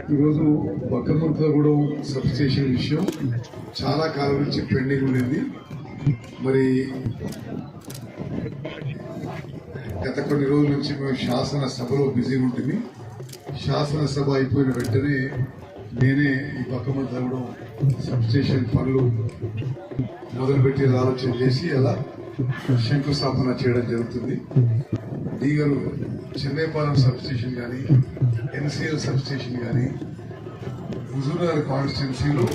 ఈరోజు బక్కముర్తగూడెం sub station విషయం చాలా కాలం నుంచి పెండింగ్ ఉండేది. మరి గత కొన్ని రోజుల నుంచి మేము శాసనసభలో బిజీగా ఉంటుంది. శాసనసభ అయిపోయిన వెంటనే నేనే ఈ బక్కముర్తగూడెం సబ్ స్టేషన్ పనులు మొదలుపెట్టి ఆలోచన చేసి అలా శంకుస్థాపన చేయడం జరుగుతుంది. దీగలు చెన్నైపాలెం సబ్ స్టేషన్ కానీ, ఎన్సీఎల్ సబ్ స్టేషన్ కానీ, హుజూర్నగర్ కాన్స్టిట్యున్సీలో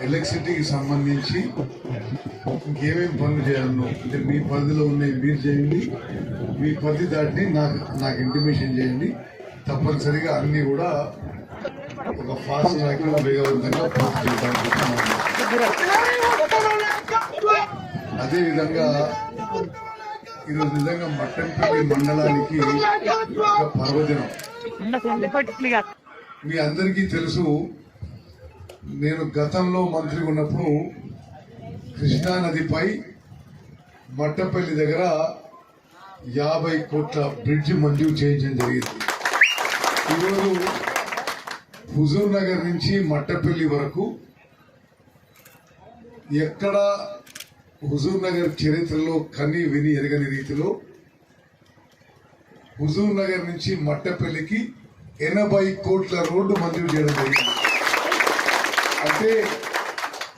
ఎలక్ట్రిసిటీకి సంబంధించి ఇంకేమేమి పనులు చేయాలనో అంటే మీ పరిధిలో ఉన్నాయి మీరు చేయండి, మీ పరిధి దాటిని నాకు ఇంటిమేషన్ చేయండి. తప్పనిసరిగా అన్ని కూడా ఒక ఫాస్ట్ ట్రాక్ లో వేగవంతంగా పూర్తి చేయడానికి. అదేవిధంగా ఈరోజు నిజంగా మట్టంపల్లి మండలానికి ఒక పర్వదినం. మీ అందరికీ తెలుసు, నేను గతంలో మంత్రి ఉన్నప్పుడు కృష్ణా నదిపై మట్టంపల్లి దగ్గర 50 కోట్ల బ్రిడ్జ్ మంజూరు చేయించడం జరిగింది. ఈరోజు హుజూర్ నగర్ నుంచి మట్టంపల్లి వరకు ఎక్కడ హుజూర్ నగర్ చరిత్రలో కని విని ఎరగని రీతిలో హుజూర్ నగర్ నుంచి మట్టపల్లికి 80 కోట్ల రోడ్డు మంజూరు చేయడం జరిగింది. అంటే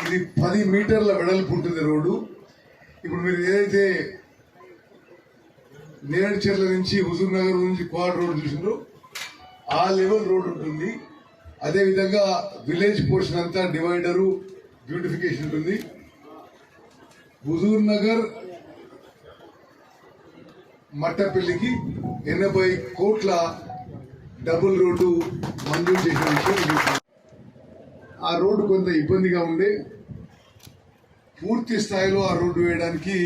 ఇది 10 మీటర్ల వెడల్పు ఉంటుంది రోడ్డు. ఇప్పుడు మీరు ఏదైతే నేరేడుచెర్ల నుంచి హుజూర్ నగర్ నుంచి క్వాడ్ రోడ్ చూసిందో ఆ లెవెల్ రోడ్ ఉంటుంది. అదేవిధంగా విలేజ్ పోర్షన్ అంతా డివైడరు బ్యూటిఫికేషన్ ఉంటుంది. హుజూర్ నగర్ మట్టపల్లికి 80 కోట్ల డబుల్ రోడ్డు మంజూరు చేసిన విషయం. ఆ రోడ్డు కొంత ఇబ్బందిగా ఉండే, పూర్తి స్థాయిలో ఆ రోడ్డు వేయడానికి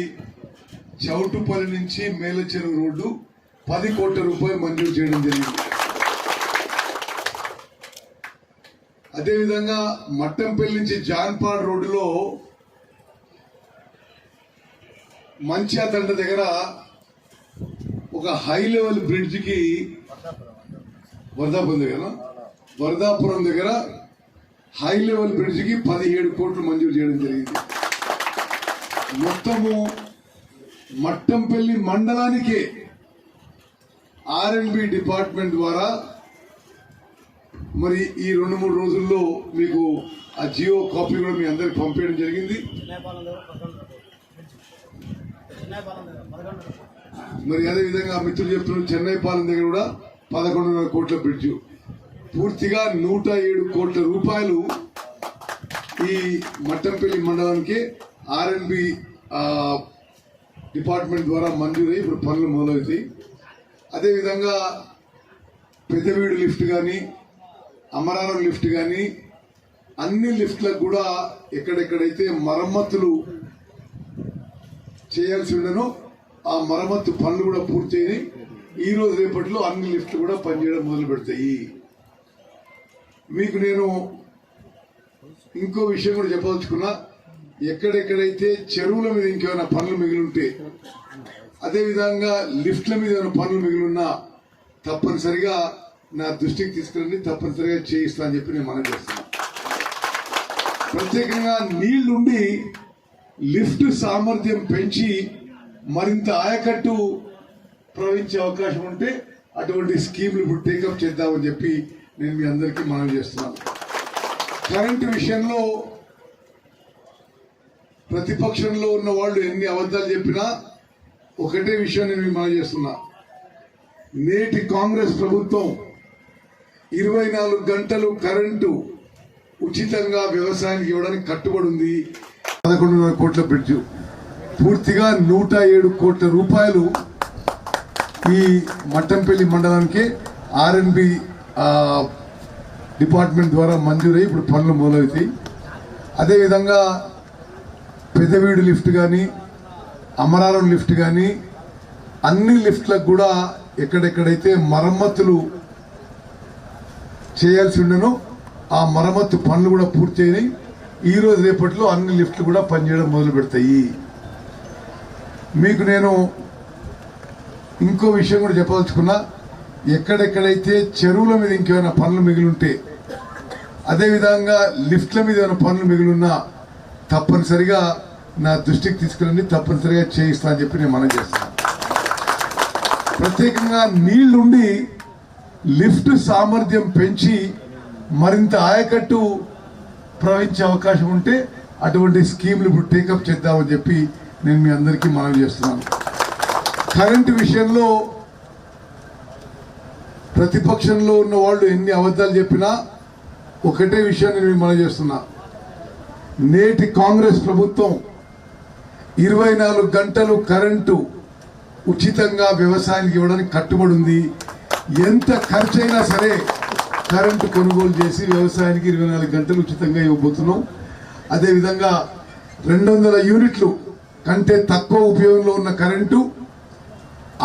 చౌటుపల్లి నుంచి మేలచెరువు రోడ్డు 10 కోట్ల రూపాయలు మంజూరు చేయడం జరిగింది. అదేవిధంగా మట్టంపల్లి నుంచి జాన్పాడ్ రోడ్డులో మంచాతండ దగ్గర ఒక హై లెవెల్ బ్రిడ్జ్ కి వరదాపురం దగ్గర హై లెవెల్ బ్రిడ్జ్ కి 17 కోట్లు మంజూరు చేయడం జరిగింది. మొత్తము మట్టంపల్లి మండలానికే R&B డిపార్ట్మెంట్ ద్వారా మరి ఈ 2-3 రోజుల్లో మీకు ఆ జియో కాపీ కూడా మీ అందరికి పంపించడం జరిగింది. మరి అదేవిధంగా మిత్రులు చెప్తున్నారు చెన్నైపాలెం దగ్గర కూడా 11.5 కోట్ల బ్రిడ్జ్, పూర్తిగా 107 కోట్ల రూపాయలు ఈ మట్టంపల్లి మండలానికి R&B డిపార్ట్మెంట్ ద్వారా మంజూరై ఇప్పుడు పనులు మొదలవుతాయి. అదేవిధంగా పెద్దవీడు లిఫ్ట్ కానీ, అమరారం లిఫ్ట్ కానీ, అన్ని లిఫ్ట్లకు కూడా ఎక్కడెక్కడైతే మరమ్మతులు చేయాల్సి ఉండనో ఆ మరమ్మతు పనులు కూడా పూర్తయినాయి. ఈ రోజు రేపట్లో అన్ని లిఫ్ట్లు కూడా పనిచేయడం మొదలు పెడతాయి. మీకు నేను ఇంకో విషయం కూడా చెప్పదలుచుకున్నా, ఎక్కడెక్కడైతే చెరువుల మీద ఇంకేమైనా పనులు మిగిలింటే, అదేవిధంగా లిఫ్ట్ల మీద ఏమైనా పనులు మిగిలిన్నా తప్పనిసరిగా నా దృష్టికి తీసుకురండి, తప్పనిసరిగా చేయిస్తా అని చెప్పి నేను మనం చేస్తున్నా. ప్రత్యేకంగా నీళ్లుండి లిఫ్ట్ సామర్థ్యం పెంచి మరింత ఆయకట్టు ప్రవహించే అవకాశం ఉంటే అటువంటి స్కీమ్లు ఇప్పుడు టేకప్ చేద్దామని చెప్పి నేను మీ అందరికీ మనవి చేస్తున్నాను. కరెంటు విషయంలో ప్రతిపక్షంలో ఉన్న వాళ్ళు ఎన్ని అబద్ధాలు చెప్పినా ఒకటే విషయం నేను మీకు మనవి చేస్తున్నా. నేటి కాంగ్రెస్ ప్రభుత్వం 24 గంటలు కరెంటు ఉచితంగా వ్యవసాయానికి ఇవ్వడానికి కట్టుబడి ఉంది. 11.5 కోట్ల బ్రిడ్జ్, పూర్తిగా 107 కోట్ల రూపాయలు ఈ మట్టంపల్లి మండలానికి R&B డిపార్ట్మెంట్ ద్వారా మంజూరై ఇప్పుడు పనులు మొదలవుతాయి. అదేవిధంగా పెద్దవీడు లిఫ్ట్ కానీ, అమరారం లిఫ్ట్ కానీ, అన్ని లిఫ్ట్లకు కూడా ఎక్కడెక్కడైతే మరమ్మతులు చేయాల్సి ఉండనో ఆ మరమ్మతు పనులు కూడా పూర్తయినాయి. ఈ రోజు రేపట్లో అన్ని లిఫ్ట్లు కూడా పనిచేయడం మొదలు పెడతాయి. మీకు నేను ఇంకో విషయం కూడా చెప్పదలుచుకున్నా, ఎక్కడెక్కడైతే చెరువుల మీద ఇంకేమైనా పనులు మిగిలి ఉంటే అదేవిధంగా లిఫ్ట్ల మీద ఏమైనా పనులు మిగిలిన్నా తప్పనిసరిగా నా దృష్టికి తీసుకురండి, తప్పనిసరిగా చేయిస్తా అని చెప్పి నేను మనం చేస్తాను. ప్రత్యేకంగా నీళ్లుండి లిఫ్ట్ సామర్థ్యం పెంచి మరింత ఆయకట్టు ప్రవహించే అవకాశం ఉంటే అటువంటి స్కీమ్లు ఇప్పుడు టేకప్ చేద్దామని చెప్పి నేను మీ అందరికీ మనవి చేస్తున్నాను. కరెంటు విషయంలో ప్రతిపక్షంలో ఉన్న వాళ్ళు ఎన్ని అబద్ధాలు చెప్పినా ఒకటే విషయాన్ని నేను మనవి చేస్తున్నా. నేటి కాంగ్రెస్ ప్రభుత్వం 24 గంటలు కరెంటు ఉచితంగా వ్యవసాయానికి ఇవ్వడానికి కట్టుబడి ఉంది. ఎంత ఖర్చైనా సరే కరెంటు కొనుగోలు చేసి వ్యవసాయానికి 24 గంటలు ఉచితంగా ఇవ్వబోతున్నాం. అదేవిధంగా 200 యూనిట్లు కంటే తక్కువ ఉపయోగంలో ఉన్న కరెంటు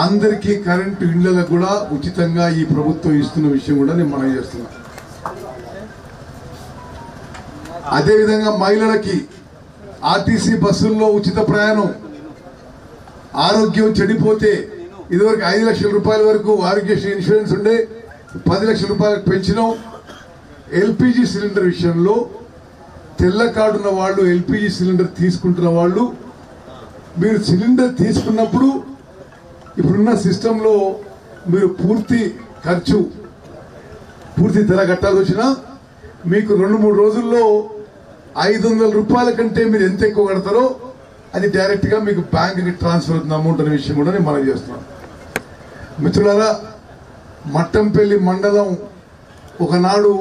అందరికీ కరెంటు ఇళ్లకు కూడా ఉచితంగా ఈ ప్రభుత్వం ఇస్తున్న విషయం కూడా నేను మనం చేస్తున్నా. అదేవిధంగా మహిళలకి ఆర్టీసీ బస్సుల్లో ఉచిత ప్రయాణం, ఆరోగ్యం చెడిపోతే ఇదివరకు 5 లక్షల రూపాయల వరకు ఆరోగ్యశ్రీ ఇన్సూరెన్స్ ఉండే 10 లక్షల రూపాయలకు పెంచినాం. ఎల్పిజి సిలిండర్ విషయంలో తెల్ల కార్డున్న వాళ్ళు ఎల్పిజి సిలిండర్ తీసుకుంటున్న వాళ్ళు మీరు సిలిండర్ తీసుకున్నప్పుడు ఇప్పుడున్న సిస్టంలో మీరు పూర్తి ధర కట్టాల్సి వచ్చినా మీకు 2-3 రోజుల్లో 500 రూపాయల కంటే మీరు ఎంత ఎక్కువ కడతారో అది డైరెక్ట్ గా మీకు బ్యాంకుకి ట్రాన్స్ఫర్ అవుతున్న అమౌంట్ అనే విషయం కూడా నేను మనవి చేస్తున్నాను. మిత్రులారా, మట్టంపల్లి మండలం ఒకనాడు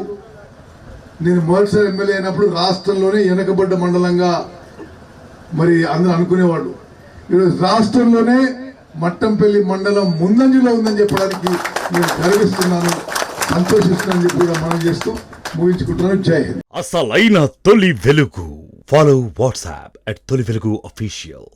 నేను మొదటిసారి ఎమ్మెల్యే అయినప్పుడు రాష్ట్రంలోనే వెనకబడ్డ మండలంగా మరి అందరూ అనుకునేవాళ్ళు. ఈరోజు రాష్ట్రంలోనే మట్టంపల్లి మండలం ముందంజలో ఉందని చెప్పడానికి నేను గర్విస్తున్నాను, సంతోషిస్తున్నానని చెప్పి కూడా మనం చేస్తూ ముగించుకుంటున్నాను. జై హింద్. అసలైన తొలి వెలుగు. ఫాలో వాట్సాప్ @తొలి వెలుగు official.